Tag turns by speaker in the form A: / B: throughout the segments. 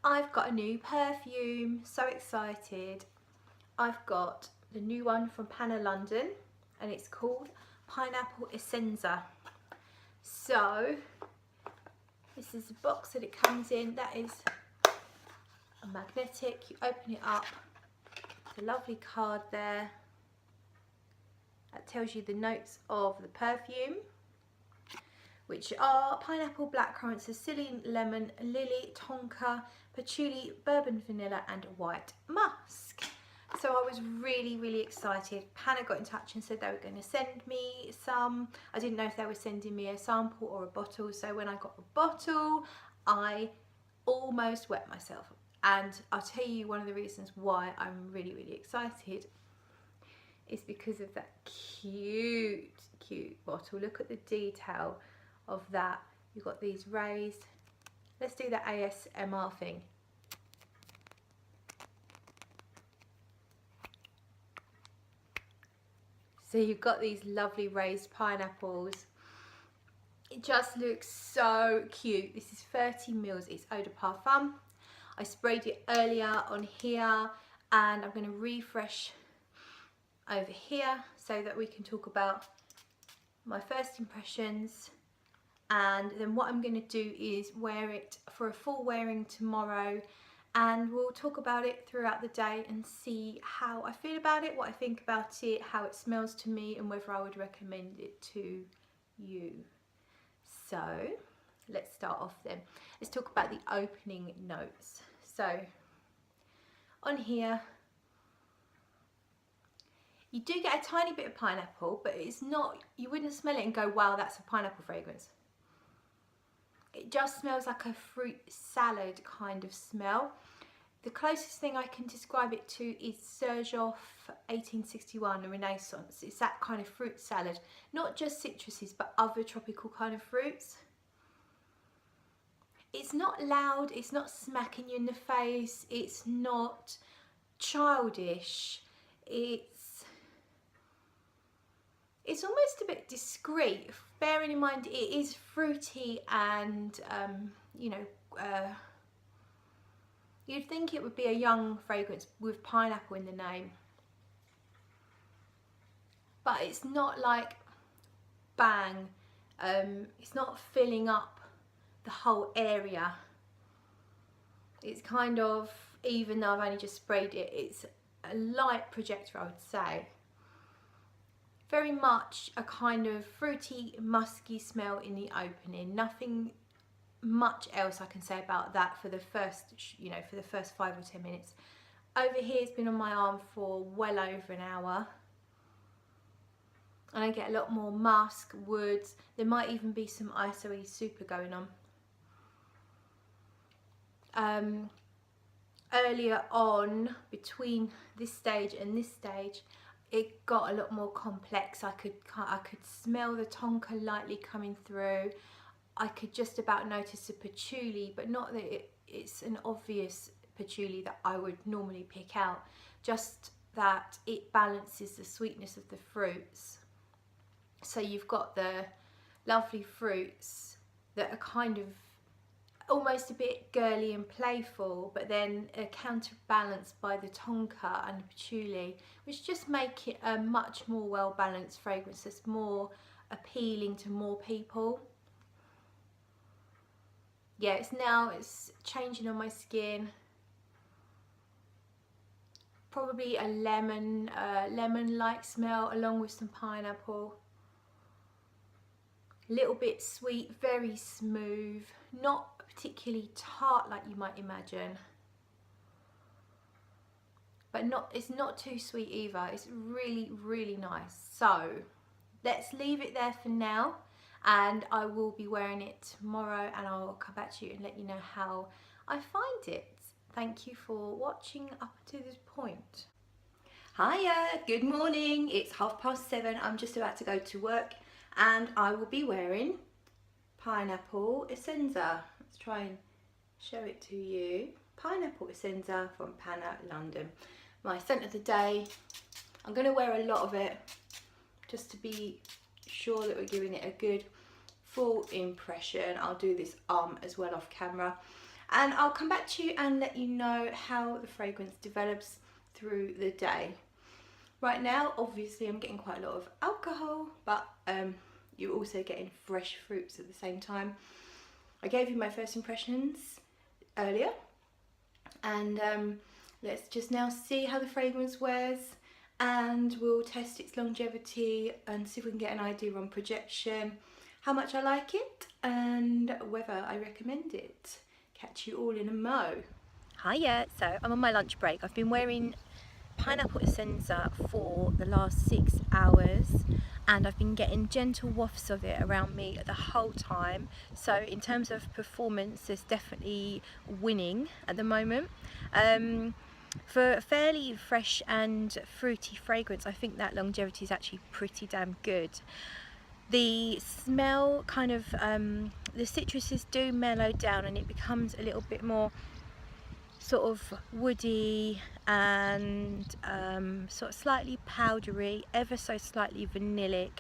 A: I've got a new perfume, so excited. I've got the new one from Panah London and it's called Pineapple Essenza. So this is the box that it comes in. That is a magnetic. You open it up. It's a lovely card there. That tells you the notes of the perfume, which are pineapple, blackcurrant, Sicilian lemon, lily, tonka, patchouli, bourbon vanilla and white musk. So I was really excited. Panah got in touch and said they were going to send me some. I didn't know if they were sending me a sample or a bottle, so when I got the bottle I almost wet myself. And I'll tell you one of the reasons why I'm really excited is because of that cute bottle. Look at the detail of that. You've got these raised. Let's do the ASMR thing. So you've got these lovely raised pineapples. It just looks so cute. This is 30 mils. It's eau de parfum. I sprayed it earlier on here and I'm going to refresh over here so that we can talk about my first impressions. And then what I'm going to do is wear it for a full wearing tomorrow, and we'll talk about it throughout the day and see how I feel about it, what I think about it, how it smells to me, and whether I would recommend it to you. So let's start off then. Let's talk about the opening notes. So on here you do get a tiny bit of pineapple, but it's not, you wouldn't smell it and go, wow, that's a pineapple fragrance. It just smells like a fruit salad kind of smell. The closest thing I can describe it to is Serjoff 1861, a Renaissance. It's that kind of fruit salad, not just citruses, but other tropical kind of fruits. It's not loud, it's not smacking you in the face, it's not childish, it's almost a bit discreet, bearing in mind it is fruity and you know, you'd think it would be a young fragrance with pineapple in the name, but it's not like bang, it's not filling up the whole area. It's kind of, even though I've only just sprayed it, it's a light projector, I would say. Very much a kind of fruity, musky smell in the opening. Nothing much else I can say about that for the first, you know, for the first 5 or 10 minutes. Over here it's been on my arm for well over an hour. And I get a lot more musk, woods. There might even be some isoe super going on. Earlier on, between this stage and this stage, it got a lot more complex. I could smell the tonka lightly coming through. I could just about notice the patchouli, but not that it's an obvious patchouli that I would normally pick out, just that it balances the sweetness of the fruits. So you've got the lovely fruits that are kind of almost a bit girly and playful, but then counterbalanced by the tonka and the patchouli, which just make it a much more well balanced fragrance that's more appealing to more people. Yeah, it's changing on my skin. Probably a lemon-like smell along with some pineapple. A little bit sweet, very smooth, not particularly tart like you might imagine, but it's not too sweet either. It's really nice. So let's leave it there for now, and I will be wearing it tomorrow and I'll come back to you and let you know how I find it. Thank you for watching up to this point. Hiya, good morning. It's 7:30. I'm just about to go to work and I will be wearing Pineapple Essenza. Let's try and show it to you. Pineapple Essenza from Panah London. My scent of the day. I'm going to wear a lot of it just to be sure that we're giving it a good full impression. I'll do this as well off camera. and I'll come back to you and let you know how the fragrance develops through the day. Right now, obviously, I'm getting quite a lot of alcohol, but you're also getting fresh fruits at the same time. I gave you my first impressions earlier, and let's just now see how the fragrance wears, and we'll test its longevity and see if we can get an idea on projection, how much I like it, and whether I recommend it. Catch you all in a mo. Hiya, so I'm on my lunch break. I've been wearing Pineapple Essenza for the last 6 hours, and I've been getting gentle wafts of it around me the whole time. So in terms of performance, it's definitely winning at the moment. For a fairly fresh and fruity fragrance, I think that longevity is actually pretty damn good. The smell kind of, the citruses do mellow down and it becomes a little bit more sort of woody and sort of slightly powdery, ever so slightly vanillic,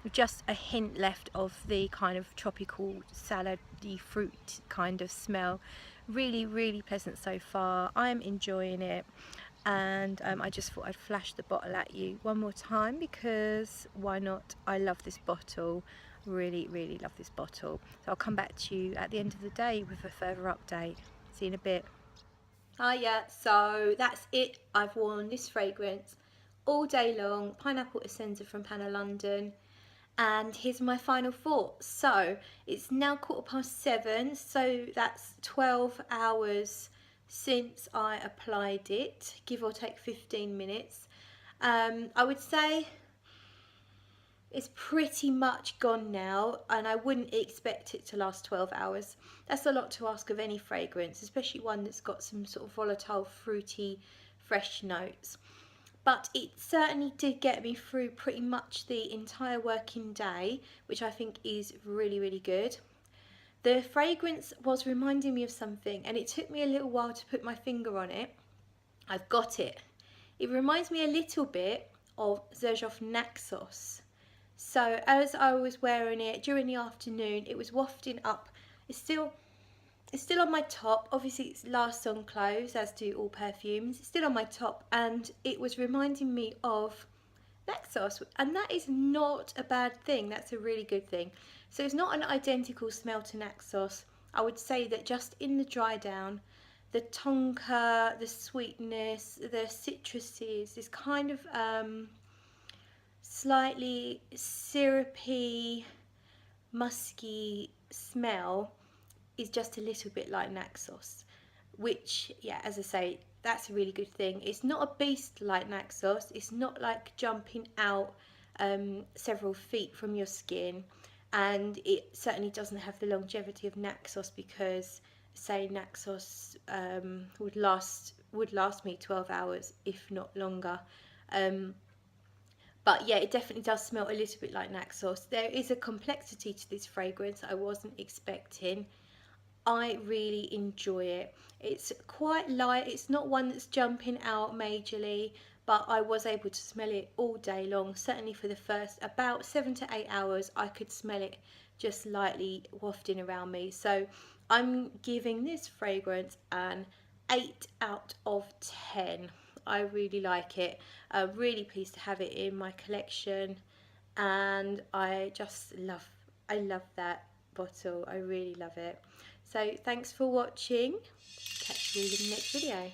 A: with just a hint left of the kind of tropical salady fruit kind of smell. Really, really pleasant so far. I'm enjoying it, and I just thought I'd flash the bottle at you one more time because why not? I love this bottle. Really, really love this bottle. So I'll come back to you at the end of the day with a further update. See you in a bit. Hiya, so that's it. I've worn this fragrance all day long, Pineapple Essenza from Panah London, and here's my final thoughts. So it's now 7:15, so that's 12 hours since I applied it, give or take 15 minutes. I would say it's pretty much gone now, and I wouldn't expect it to last 12 hours. That's a lot to ask of any fragrance, especially one that's got some sort of volatile, fruity, fresh notes. But it certainly did get me through pretty much the entire working day, which I think is really, really good. The fragrance was reminding me of something, and it took me a little while to put my finger on it. I've got it. It reminds me a little bit of Xerjoff Naxos. So as I was wearing it during the afternoon, it was wafting up. It's still on my top. Obviously it's lasts on clothes, as do all perfumes. It's still on my top, and it was reminding me of Naxos, and that is not a bad thing. That's a really good thing. So it's not an identical smell to Naxos. I would say that just in the dry down, the tonka, the sweetness, the citruses, this kind of slightly syrupy, musky smell is just a little bit like Naxos, which, yeah, as I say, that's a really good thing. It's not a beast like Naxos. It's not like jumping out several feet from your skin, and it certainly doesn't have the longevity of Naxos, because say Naxos would last me 12 hours, if not longer. But yeah, it definitely does smell a little bit like Naxos. There is a complexity to this fragrance I wasn't expecting. I really enjoy it. It's quite light. It's not one that's jumping out majorly, but I was able to smell it all day long. Certainly for the first about 7 to 8 hours, I could smell it just lightly wafting around me. So I'm giving this fragrance an 8 out of 10. I really like it. I'm really pleased to have it in my collection, and I love that bottle. I really love it. So thanks for watching. Catch you all in the next video.